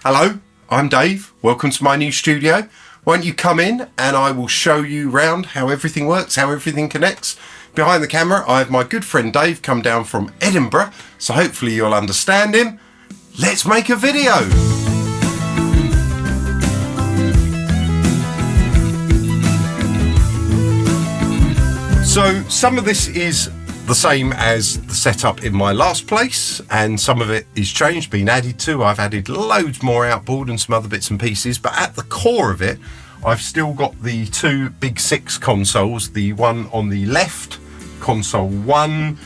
Hello, I'm Dave. Welcome to my new studio. Why don't you come in and I will show you round how everything works, how everything connects. Behind the camera, I have my good friend Dave come down from Edinburgh, so hopefully you'll understand him. Let's make a video. So some of this is the same as the setup in my last place, and some of it is changed, been added to. I've added loads more outboard and some other bits and pieces, but at the core of it, I've still got the two Big Six consoles. The one on the left, console 1,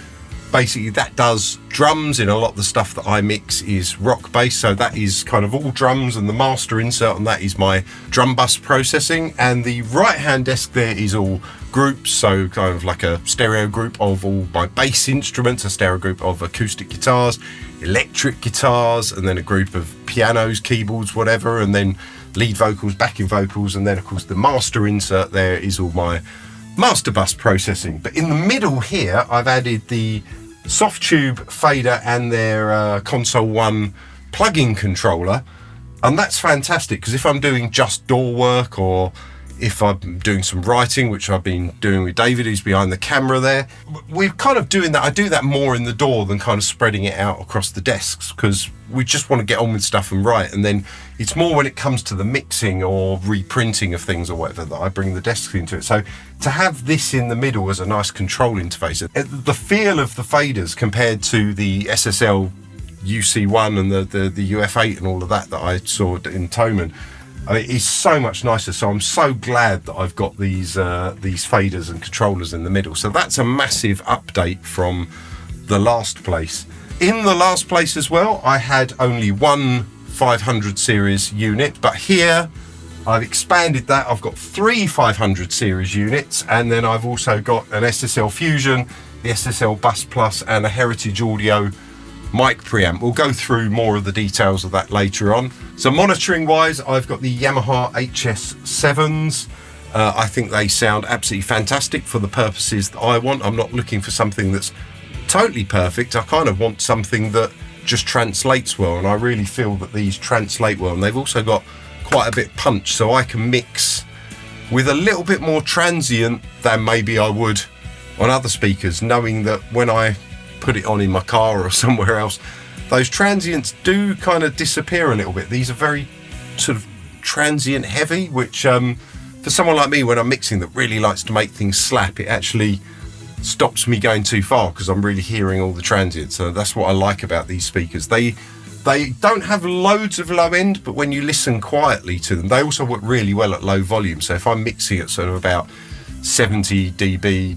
basically that does drums. In a lot of the stuff that I mix is rock based, so that is kind of all drums, and the master insert on that is my drum bus processing. And the right hand desk there is all groups, so kind of like a stereo group of all my bass instruments, a stereo group of acoustic guitars, electric guitars, and then a group of pianos, keyboards, whatever, and then lead vocals, backing vocals, and then of course the master insert there is all my master bus processing. But in the middle here I've added the Softube fader and their console 1 plug-in controller, and that's fantastic because if I'm doing just door work, or if I'm doing some writing, which I've been doing with David, who's behind the camera there, we're kind of doing that. I do that more in the door than kind of spreading it out across the desks, because we just want to get on with stuff and write. And then it's more when it comes to the mixing or reprinting of things or whatever that I bring the desks into it. So to have this in the middle as a nice control interface, the feel of the faders compared to the SSL UC1 and the UF8 and all of that I saw in Thomann, it's so much nicer. So I'm so glad that I've got these faders and controllers in the middle. So that's a massive update from the last place. In the last place as well, I had only one 500 series unit, but here I've expanded that. I've got 3 500 series units, and then I've also got an SSL Fusion, the SSL Bus Plus, and a Heritage Audio mic preamp. We'll go through more of the details of that later on. So monitoring wise, I've got the Yamaha HS7s. I think they sound absolutely fantastic for the purposes that I want. I'm not looking for something that's totally perfect. I kind of want something that just translates well, and I really feel that these translate well. And they've also got quite a bit punch, so I can mix with a little bit more transient than maybe I would on other speakers, knowing that when I put it on in my car or somewhere else, those transients do kind of disappear a little bit. These are very sort of transient heavy, which for someone like me, when I'm mixing, that really likes to make things slap, it actually stops me going too far because I'm really hearing all the transients. So that's what I like about these speakers. They don't have loads of low end, but when you listen quietly to them, they also work really well at low volume. So if I'm mixing at sort of about 70 dB,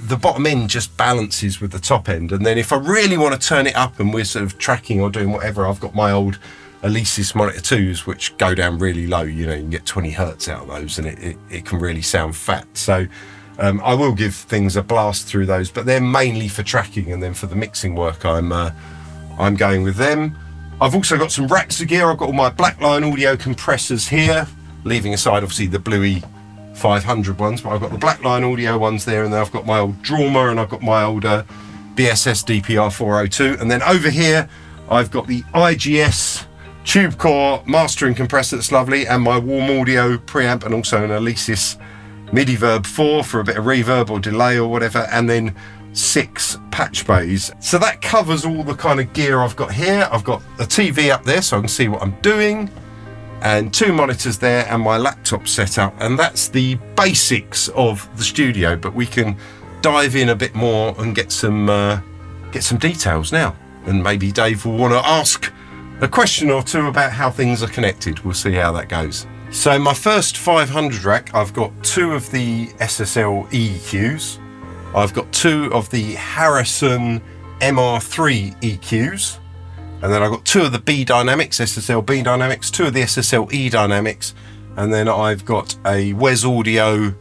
the bottom end just balances with the top end. And then if I really want to turn it up and we're sort of tracking or doing whatever, I've got my old Alesis Monitor 2s, which go down really low. You know, you can get 20 hertz out of those, and it can really sound fat. So I will give things a blast through those, but they're mainly for tracking, and then for the mixing work I'm going with them. I've also got some racks of gear. I've got all my Blackline audio compressors here, leaving aside obviously the Bluey 500 ones, but I've got the Blackline audio ones there, and then I've got my old Drawmer, and I've got my old BSS DPR 402, and then over here I've got the IGS Tubecore mastering compressor that's lovely, and my Warm Audio preamp, and also an Alesis MIDI Verb 4 for a bit of reverb or delay or whatever, and then 6 patch bays. So that covers all the kind of gear I've got here. I've got a TV up there so I can see what I'm doing, and 2 monitors there, and my laptop set up, and that's the basics of the studio. But we can dive in a bit more and get some details now, and maybe Dave will want to ask a question or two about how things are connected. We'll see how that goes. So my first 500 rack, I've got 2 of the SSL EQs, I've got 2 of the Harrison MR3 EQs, and then I've got 2 of the B Dynamics, SSL B Dynamics, 2 of the SSL E Dynamics, and then I've got a Wes Audio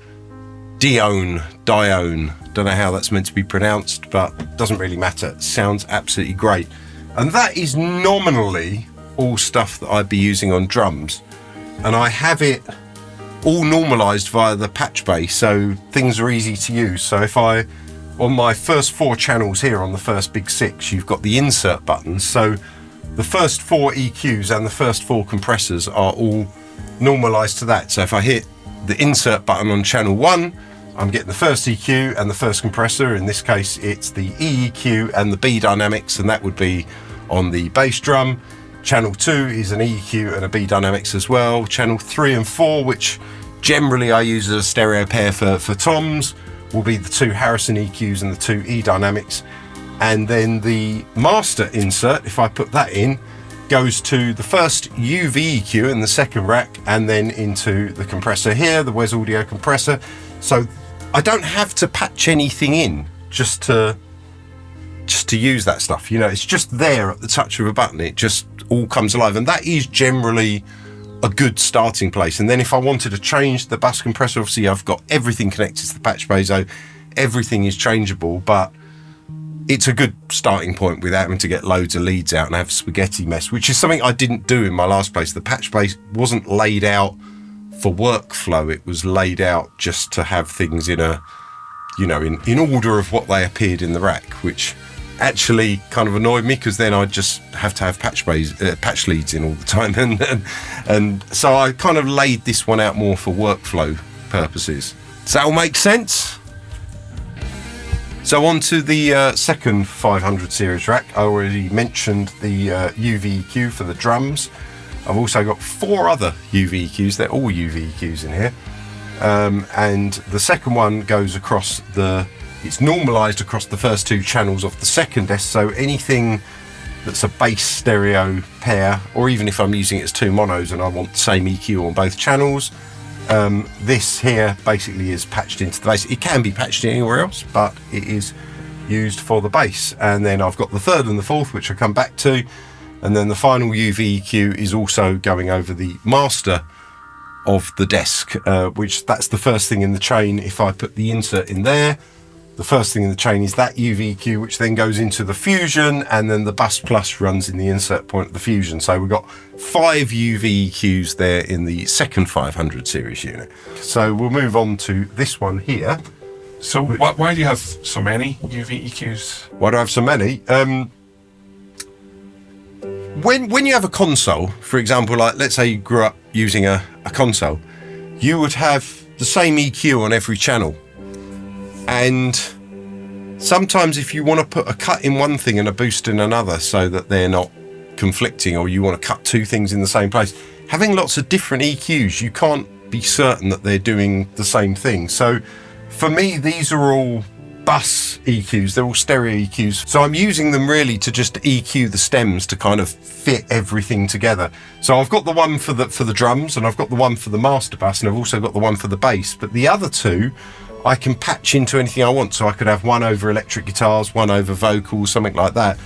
Dione. Don't know how that's meant to be pronounced, but it doesn't really matter. It sounds absolutely great. And that is nominally all stuff that I'd be using on drums. And I have it all normalized via the patch bay, so things are easy to use. So if on my first 4 channels here on the first Big Six, you've got the insert buttons. So the first 4 EQs and the first 4 compressors are all normalized to that. So if I hit the insert button on channel 1, I'm getting the first EQ and the first compressor. In this case, it's the EEQ and the B dynamics, and that would be on the bass drum. Channel 2 is an EEQ and a B dynamics as well. Channel 3 and 4, which generally I use as a stereo pair for toms, will be the 2 Harrison EQs and the 2 E dynamics. And then the master insert, if I put that in, goes to the first UVEQ in the second rack, and then into the compressor here, the Wes Audio compressor. So I don't have to patch anything in just to use that stuff. You know, it's just there at the touch of a button. It just all comes alive, and that is generally a good starting place. And then if I wanted to change the bus compressor, obviously I've got everything connected to the patch bay, so everything is changeable, but it's a good starting point without having to get loads of leads out and have spaghetti mess, which is something I didn't do in my last place. The patch bay wasn't laid out for workflow. It was laid out just to have things in a, you know, in order of what they appeared in the rack, which actually kind of annoyed me, because then I'd just have to have patch leads in all the time, and so I kind of laid this one out more for workflow purposes. Does that all make sense? So on to the second 500 series rack. I already mentioned the UVEQ for the drums. I've also got 4 other UVEQs. They're all UVEQs in here. And the second one goes across it's normalized across the first 2 channels of the second desk. So anything that's a bass stereo pair, or even if I'm using it as 2 monos and I want the same EQ on both channels, this here basically is patched into the bass. It can be patched anywhere else, but it is used for the bass. And then I've got the third and the fourth, which I'll come back to. And then the final UVEQ is also going over the master of the desk, which that's the first thing in the chain. If I put the insert in there, the first thing in the chain is that UVEQ, which then goes into the Fusion, and then the Bus Plus runs in the insert point of the Fusion. So we've got 5 UVEQs there in the second 500 series unit. So we'll move on to this one here. So why do you have so many UVEQs? Why do I have so many? When you have a console, for example, like let's say you grew up using a console, you would have the same EQ on every channel. And sometimes if you want to put a cut in one thing and a boost in another so that they're not conflicting, or you want to cut 2 things in the same place, having lots of different EQs, you can't be certain that they're doing the same thing. So for me, these are all bus EQs, they're all stereo EQs. So I'm using them really to just EQ the stems to kind of fit everything together. So I've got the one for the drums, and I've got the one for the master bus, and I've also got the one for the bass. But the other 2, I can patch into anything I want. So I could have one over electric guitars, one over vocals, something like that.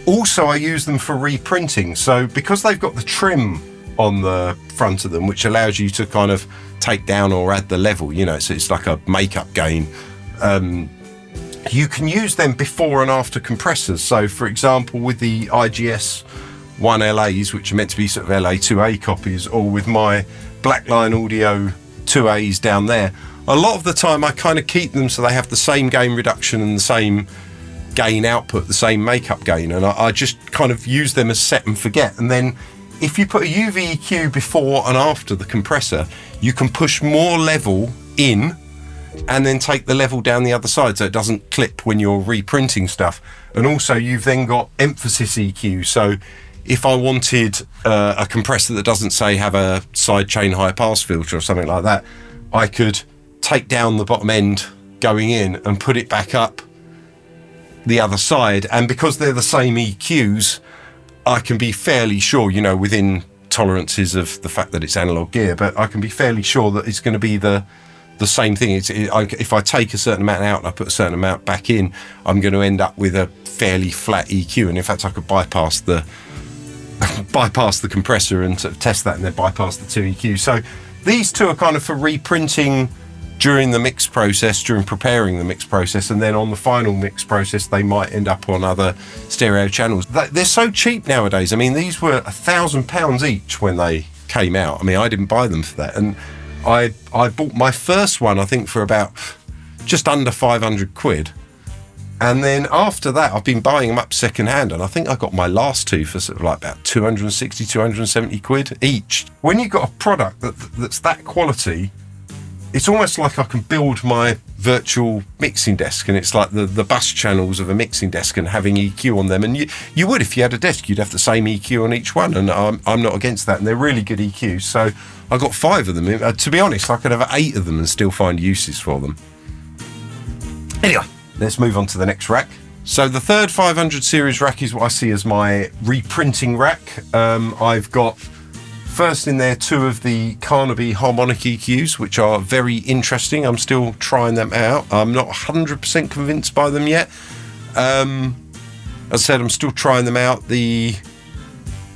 Also, I use them for reprinting. So because they've got the trim on the front of them, which allows you to kind of take down or add the level, you know, so it's like a makeup gain. You can use them before and after compressors. So for example, with the IGS 1 LAs, which are meant to be sort of LA 2A copies, or with my Blackline Audio 2As down there, a lot of the time I kind of keep them so they have the same gain reduction and the same gain output, the same makeup gain, and I just kind of use them as set and forget. And then if you put a UVEQ before and after the compressor, you can push more level in and then take the level down the other side so it doesn't clip when you're reprinting stuff. And also you've then got emphasis EQ. So if I wanted a compressor that doesn't say have a sidechain high pass filter or something like that, I could take down the bottom end going in and put it back up the other side. And because they're the same EQs, I can be fairly sure, you know, within tolerances of the fact that it's analog gear, but I can be fairly sure that it's going to be the same thing. If I take a certain amount out and I put a certain amount back in, I'm going to end up with a fairly flat EQ. And in fact, I could bypass the compressor and sort of test that and then bypass the 2 EQs. So these 2 are kind of for reprinting during the mix process, during preparing the mix process, and then on the final mix process they might end up on other stereo channels. They're so cheap nowadays. I mean, these were £1,000 each when they came out. I mean, I didn't buy them for that, and I bought my first one I think for about just under 500 quid, And then after that, I've been buying them up secondhand, and I think I got my last two for sort of like about 260, 270 quid each. When you've got a product that's that quality, it's almost like I can build my virtual mixing desk, and it's like the bus channels of a mixing desk and having EQ on them. And you would, if you had a desk, you'd have the same EQ on each one, and I'm not against that, and they're really good EQs. So I got 5 of them. To be honest, I could have 8 of them and still find uses for them. Anyway, let's move on to the next rack. So the third 500 series rack is what I see as my reprinting rack. I've got first in there 2 of the Carnaby Harmonic EQs, which are very interesting. I'm still trying them out. I'm not 100% convinced by them yet. As I said, I'm still trying them out. The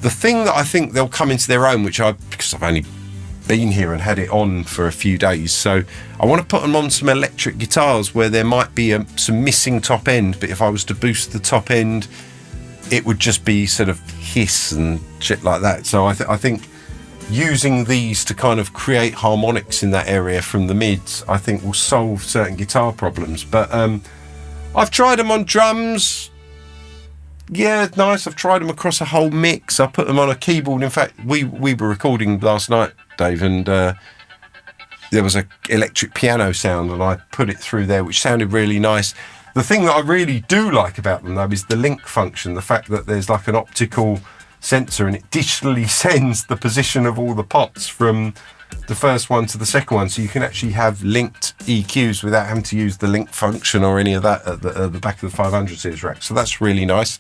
thing that I think they'll come into their own, because I've only been here and had it on for a few days, so I want to put them on some electric guitars where there might be some missing top end, but if I was to boost the top end, it would just be sort of hiss and shit like that. So I think using these to kind of create harmonics in that area from the mids, I think will solve certain guitar problems. But I've tried them on drums. Yeah, nice. I've tried them across a whole mix. I put them on a keyboard. In fact, we were recording last night, Dave, and there was an electric piano sound, and I put it through there, which sounded really nice. The thing that I really do like about them, though, is the link function. The fact that there's like an optical sensor, and it digitally sends the position of all the pots from the first one to the second one, so you can actually have linked EQs without having to use the link function or any of that at the back of the 500 series rack. So that's really nice.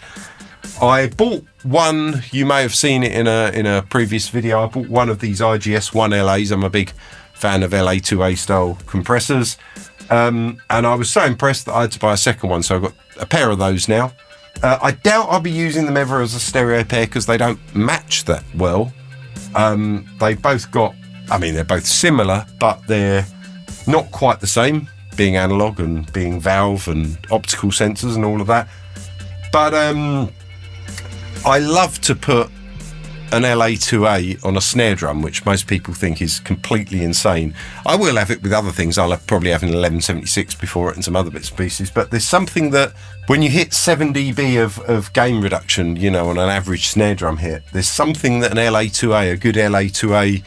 I bought one, you may have seen it in a previous video, I bought one of these IGS-1 LAs. I'm a big fan of LA2A style compressors, and I was so impressed that I had to buy a second one, so I've got a pair of those now. I doubt I'll be using them ever as a stereo pair because they don't match that well. They've both got, they're both similar, but they're not quite the same, being analog and being valve and optical sensors and all of that. But I love to put an LA2A on a snare drum, which most people think is completely insane. I will have it with other things. I'll probably have an 1176 before it and some other bits and pieces. But there's something that when you hit 7 dB of gain reduction, on an average snare drum hit, there's something that an LA2A, a good LA2A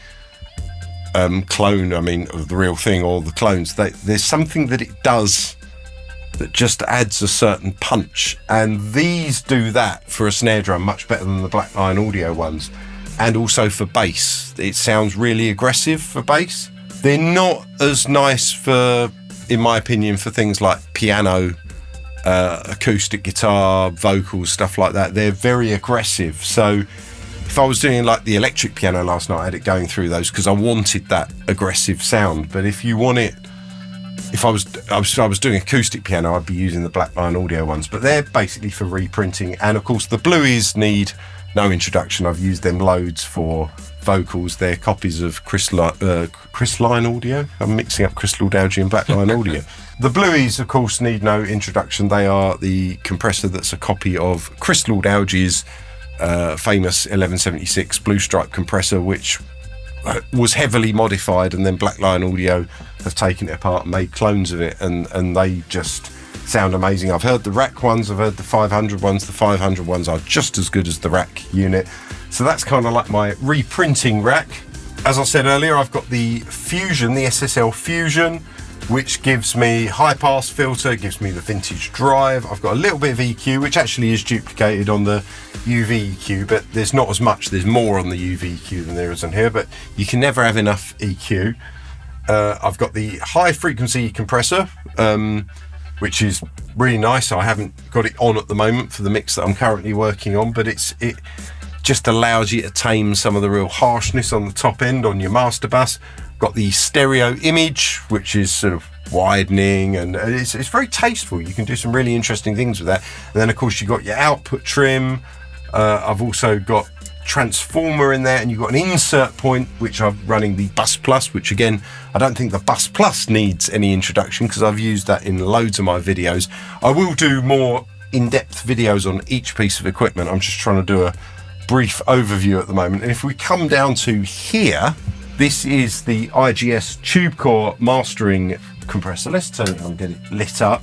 clone, of the real thing or the clones, there's something that it does that just adds a certain punch, and these do that for a snare drum much better than the Black Lion Audio ones. And also for bass, it sounds really aggressive for bass. They're not as nice for, in my opinion, for things like piano, acoustic guitar, vocals, stuff like that. They're very aggressive. So if I was doing like the electric piano last night, I had it going through those because I wanted that aggressive sound. But if you want it, if I was doing acoustic piano, I'd be using the Black Lion Audio ones, but they're basically for reprinting. And of course the Blueys need no introduction. I've used them loads for vocals. They're copies of Crystalline Audio. I'm mixing up Crystal Downey and Black Lion Audio. The Blueys, of course, need no introduction. They are the compressor that's a copy of Crystal Downey's famous 1176 Blue Stripe compressor, which was heavily modified, and then Black Lion Audio have taken it apart and made clones of it, and they just sound amazing. I've heard the rack ones, I've heard the 500 ones. The 500 ones are just as good as the rack unit. So that's kind of like my reprinting rack. As I said earlier, I've got the Fusion, the SSL Fusion, which gives me high pass filter, gives me the vintage drive. I've got a little bit of EQ, which actually is duplicated on the UVEQ, but there's not as much. There's more on the UVEQ than there is on here, but you can never have enough EQ. I've got the high frequency compressor, which is really nice. I haven't got it on at the moment for the mix that I'm currently working on, but it just allows you to tame some of the real harshness on the top end on your master bus. Got the stereo image, which is sort of widening, and it's very tasteful. You can do some really interesting things with that. And then of course you've got your output trim. I've also got transformer in there, and you've got an insert point, which I'm running the Bus Plus, which again, I don't think the Bus Plus needs any introduction because I've used that in loads of my videos. I will do more in-depth videos on each piece of equipment. I'm just trying to do a brief overview at the moment. And if we come down to here, this is the IGS Tubecore mastering compressor. Let's turn it on, get it lit up.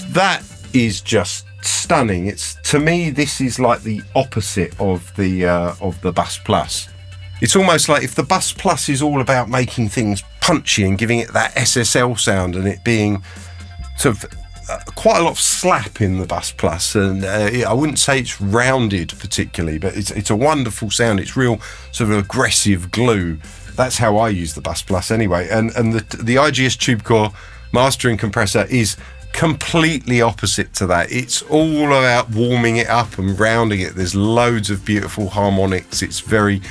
That is just stunning. It's, to me, this is like the opposite of the Bus Plus. It's almost like if the Bus Plus is all about making things punchy and giving it that SSL sound, and it being sort of quite a lot of slap in the Bus Plus, and I wouldn't say it's rounded particularly, but it's a wonderful sound. It's real sort of aggressive glue. That's how I use the Bus Plus anyway. And the IGS Tubecore mastering compressor is completely opposite to that. It's all about warming it up and rounding it. There's loads of beautiful harmonics. It's very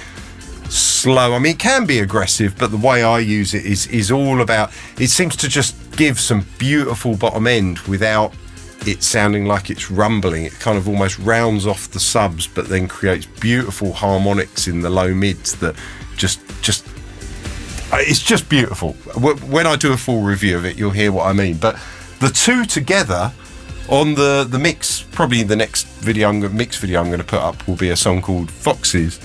slow. I mean, it can be aggressive, but the way I use it is all about, it seems to just give some beautiful bottom end without it sounding like it's rumbling. It kind of almost rounds off the subs, but then creates beautiful harmonics in the low mids that just it's just beautiful. When I do a full review of it, you'll hear what I mean. But the two together on the mix, probably the next mix video I'm going to put up will be a song called Foxes.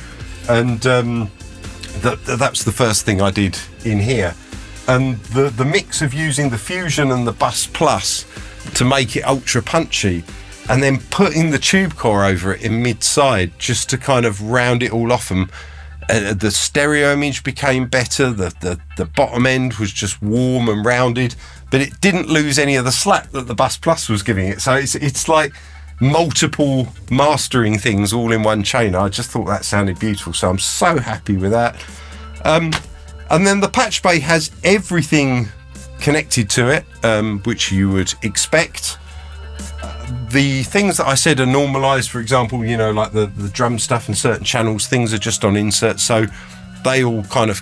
And that's the first thing I did in here. And the mix of using the Fusion and the Bus Plus to make it ultra punchy, and then putting the Tubecore over it in mid-side just to kind of round it all off, and the stereo image became better. The bottom end was just warm and rounded, but it didn't lose any of the slap that the Bus Plus was giving it. So it's like multiple mastering things all in one chain. I just thought that sounded beautiful, so I'm so happy with that. And then the patch bay has everything connected to it, which you would expect. The things that I said are normalized, for example, you know, like the drum stuff and certain channels, things are just on insert, so they all kind of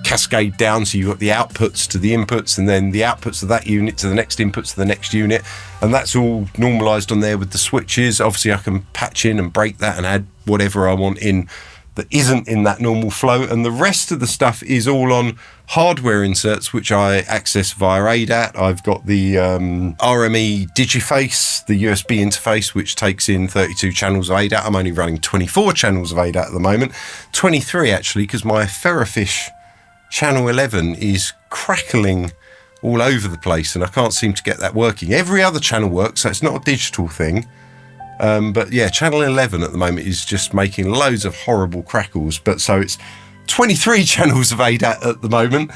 cascade down. So you've got the outputs to the inputs, and then the outputs of that unit to the next inputs to the next unit, and that's all normalized on there with the switches. Obviously I can patch in and break that and add whatever I want in that isn't in that normal flow, and the rest of the stuff is all on hardware inserts, which I access via ADAT. I've got the RME Digiface, the USB interface, which takes in 32 channels of ADAT. I'm only running 24 channels of ADAT at the moment, 23 actually, because my Ferrofish channel 11 is crackling all over the place and I can't seem to get that working. Every other channel works, so it's not a digital thing. But yeah, channel 11 at the moment is just making loads of horrible crackles. But so it's 23 channels of ADAT at the moment,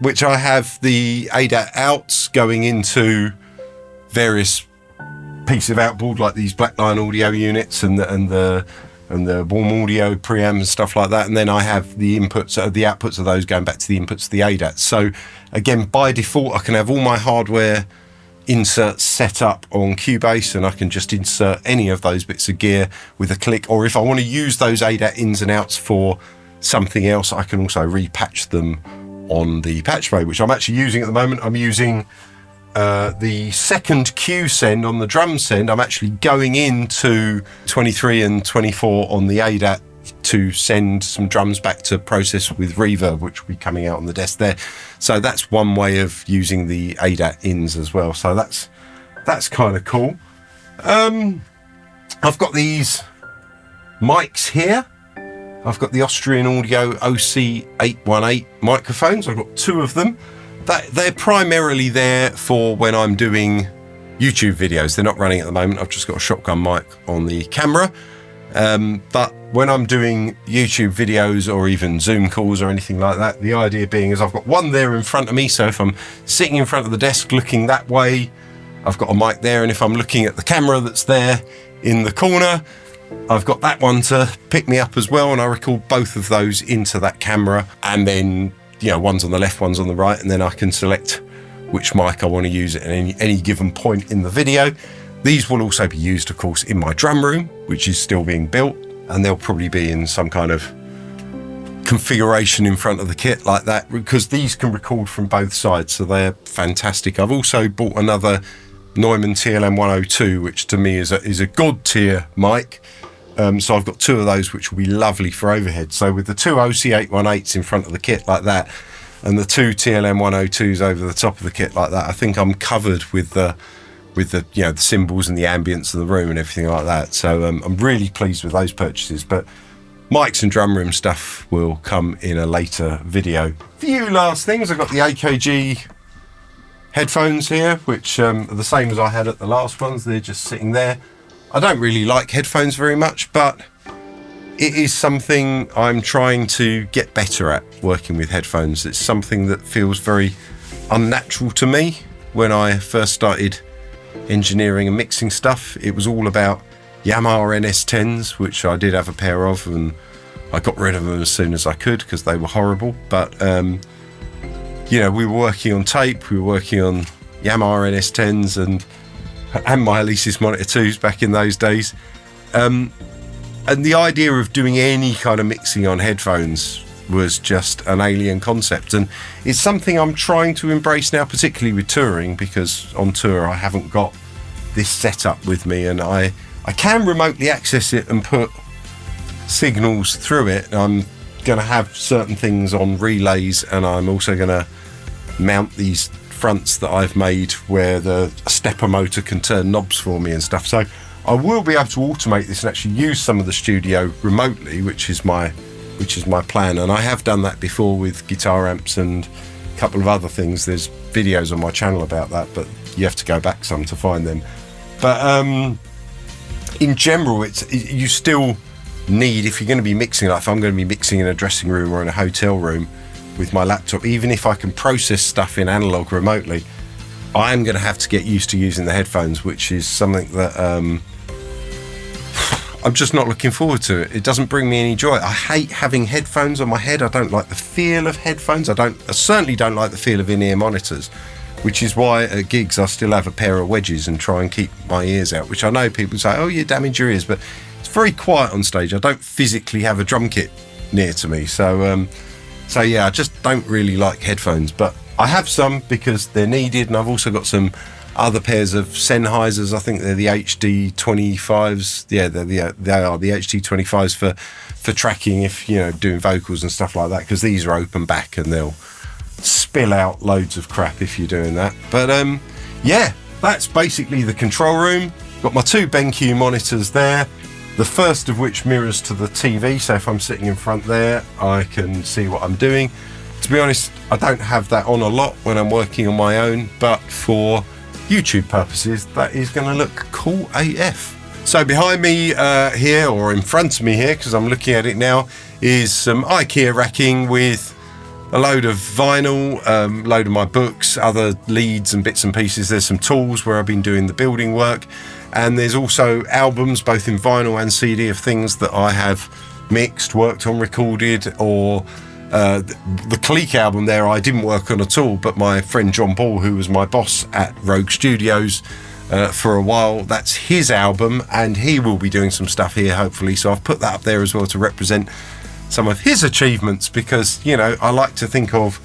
which I have the ADAT outs going into various pieces of outboard, like these Blackline audio units and the warm audio preamp and stuff like that. And then I have the inputs, the outputs of those going back to the inputs of the ADAT. So again, by default, I can have all my hardware inserts set up on Cubase, and I can just insert any of those bits of gear with a click. Or if I want to use those ADAT ins and outs for something else, I can also repatch them on the patch bay, which I'm actually using at the moment. I'm using the second Q send on the drum send. I'm actually going into 23 and 24 on the ADAT to send some drums back to process with reverb, which will be coming out on the desk there. So that's one way of using the ADAT ins as well. So that's kind of cool. I've got these mics here. I've got the Austrian Audio OC818 microphones. I've got two of them. They're primarily there for when I'm doing YouTube videos. They're not running at the moment. I've just got a shotgun mic on the camera. But when I'm doing YouTube videos or even Zoom calls or anything like that, the idea being is I've got one there in front of me. So if I'm sitting in front of the desk looking that way, I've got a mic there. And if I'm looking at the camera that's there in the corner, I've got that one to pick me up as well. And I record both of those into that camera. And then, you know, one's on the left, one's on the right. And then I can select which mic I want to use at any given point in the video. These will also be used, of course, in my drum room, which is still being built, and they'll probably be in some kind of configuration in front of the kit like that, because these can record from both sides, so they're fantastic. I've also bought another Neumann TLM 102, which to me is a god tier mic. So I've got two of those, which will be lovely for overhead. So with the two OC818s in front of the kit like that, and the two TLM 102s over the top of the kit like that, I think I'm covered with the you know, the cymbals and the ambience of the room and everything like that. So I'm really pleased with those purchases. But mics and drum room stuff will come in a later video. A few last things. I've got the AKG headphones here, which are the same as I had at the last ones. They're just sitting there. I don't really like headphones very much, but it is something I'm trying to get better at, working with headphones. It's something that feels very unnatural to me. When I first started engineering and mixing stuff, it was all about Yamaha NS10s, which I did have a pair of, and I got rid of them as soon as I could because they were horrible. But you know, we were working on tape, we were working on Yamaha NS10s and my Alesis Monitor 2s back in those days. And the idea of doing any kind of mixing on headphones was just an alien concept, and it's something I'm trying to embrace now, particularly with touring, because on tour I haven't got this setup with me, and I can remotely access it and put signals through it. I'm going to have certain things on relays, and I'm also going to mount these fronts that I've made where the stepper motor can turn knobs for me and stuff, so I will be able to automate this and actually use some of the studio remotely, which is my plan. And I have done that before with guitar amps and a couple of other things. There's videos on my channel about that, but you have to go back some to find them. But in general, you still need, if you're going to be mixing, like if I'm going to be mixing in a dressing room or in a hotel room with my laptop, even if I can process stuff in analog remotely, I'm going to have to get used to using the headphones, which is something that I'm just not looking forward to it. It doesn't bring me any joy. I hate having headphones on my head. I don't like the feel of headphones. I certainly don't like the feel of in-ear monitors, which is why at gigs I still have a pair of wedges and try and keep my ears out, which I know people say, oh, you damage your ears, but it's very quiet on stage. I don't physically have a drum kit near to me. So yeah, I just don't really like headphones, but I have some because they're needed, and I've also got some other pairs of Sennheisers. I think they're the HD25s. Yeah, they are the HD25s for tracking, if, you know, doing vocals and stuff like that, because these are open back and they'll spill out loads of crap if you're doing that. But yeah, that's basically the control room. Got my two BenQ monitors there, the first of which mirrors to the TV, so if I'm sitting in front there I can see what I'm doing. To be honest, I don't have that on a lot when I'm working on my own, but for YouTube purposes that is going to look cool AF. So behind me here, or in front of me here, because I'm looking at it now, is some IKEA racking with a load of vinyl, load of my books, other leads and bits and pieces. There's some tools where I've been doing the building work, and there's also albums both in vinyl and CD of things that I have mixed, worked on, recorded, or the Clique album there I didn't work on at all, but my friend John Paul, who was my boss at Rogue Studios for a while, that's his album, and he will be doing some stuff here hopefully, so I've put that up there as well to represent some of his achievements, because, you know, I like to think of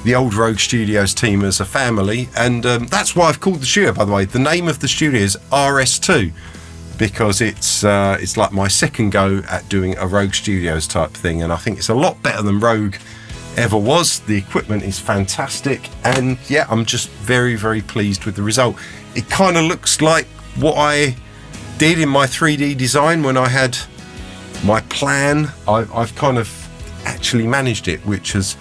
the old Rogue Studios team as a family, and that's why I've called the studio, by the way. The name of the studio is RS2, because it's like my second go at doing a Rogue Studios type thing, and I think it's a lot better than Rogue ever was. The equipment is fantastic, and yeah, I'm just very, very pleased with the result. It kind of looks like what I did in my 3D design when I had my plan. I've kind of actually managed it, which has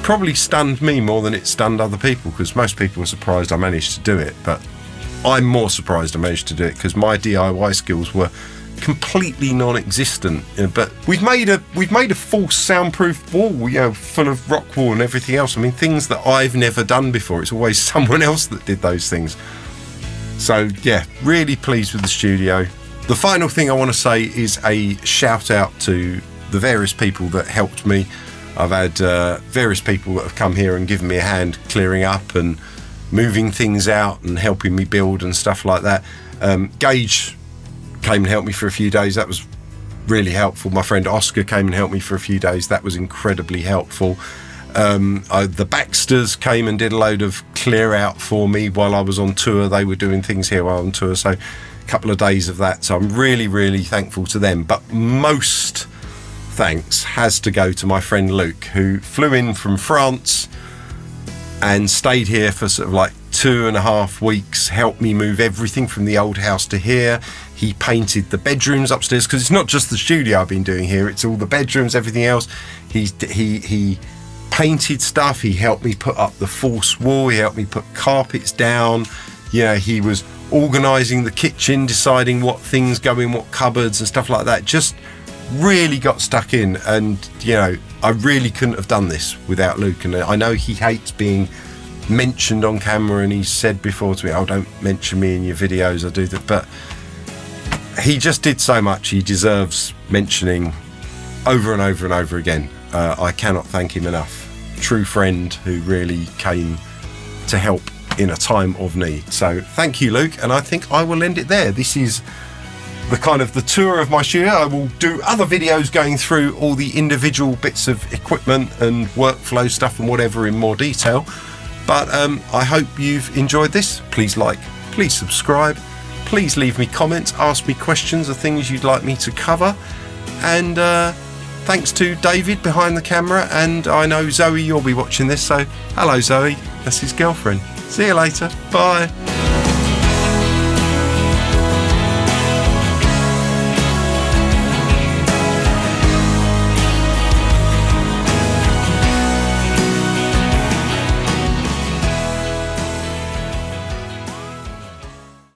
probably stunned me more than it stunned other people, because most people were surprised I managed to do it, but I'm more surprised I managed to do it because my DIY skills were completely non-existent. But we've made a full soundproof wall, you know, full of rock wool and everything else. I mean, things that I've never done before. It's always someone else that did those things. So yeah, really pleased with the studio. The final thing I want to say is a shout out to the various people that helped me. I've had various people that have come here and given me a hand clearing up and moving things out and helping me build and stuff like that. Gage came and helped me for a few days. That was really helpful. My friend Oscar came and helped me for a few days. That was incredibly helpful. The Baxters came and did a load of clear out for me while I was on tour. They were doing things here while on tour, so a couple of days of that. So I'm really, really thankful to them. But most thanks has to go to my friend Luke, who flew in from France and stayed here for sort of like 2.5 weeks, helped me move everything from the old house to here. He painted the bedrooms upstairs, because it's not just the studio I've been doing here, it's all the bedrooms, everything else. He painted stuff. He helped me put up the false wall. He helped me put carpets down. Yeah, he was organising the kitchen, deciding what things go in what cupboards and stuff like that. Just really got stuck in, and you know, I really couldn't have done this without Luke. And I know he hates being mentioned on camera, and he said before to me, "Oh, don't mention me in your videos." I do that, but he just did so much. He deserves mentioning over and over and over again. I cannot thank him enough. True friend who really came to help in a time of need. So thank you, Luke, and I think I will end it there. This is the kind of the tour of my studio. I will do other videos going through all the individual bits of equipment and workflow stuff and whatever in more detail, but I hope you've enjoyed this. Please like, please subscribe, please leave me comments, ask me questions or things you'd like me to cover, and thanks to David behind the camera, and I know Zoe, you'll be watching this, so hello Zoe, that's his girlfriend. See you later, bye.